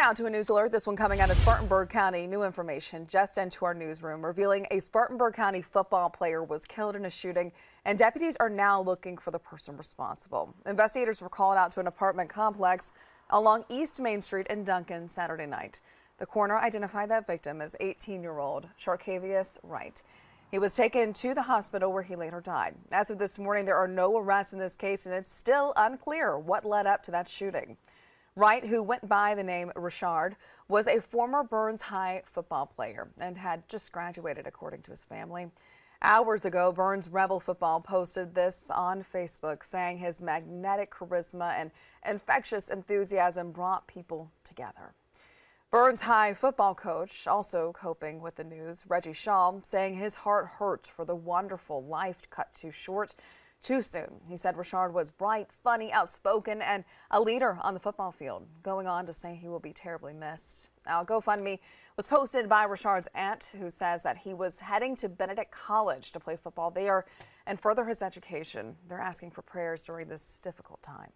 Now to a news alert, this one coming out of Spartanburg County. New information just into our newsroom revealing a Spartanburg County football player was killed in a shooting, and deputies are now looking for the person responsible. Investigators were called out to an apartment complex along East Main Street in Duncan Saturday night. The coroner identified that victim as 18-year-old Sharkavius Wright. He was taken to the hospital where he later died. As of this morning, there are no arrests in this case, and it's still unclear what led up to that shooting. Wright, who went by the name Richard, was a former Burns High football player and had just graduated, according to his family. Hours ago, Burns Rebel Football posted this on Facebook, saying his magnetic charisma and infectious enthusiasm brought people together. Burns High football coach also coping with the news, Reggie Shaw, saying his heart hurts for the wonderful life cut too short too soon. He said Richard was bright, funny, outspoken, and a leader on the football field, going on to say he will be terribly missed. Now, GoFundMe was posted by Richard's aunt, who says that he was heading to Benedict College to play football there and further his education. They're asking for prayers during this difficult time.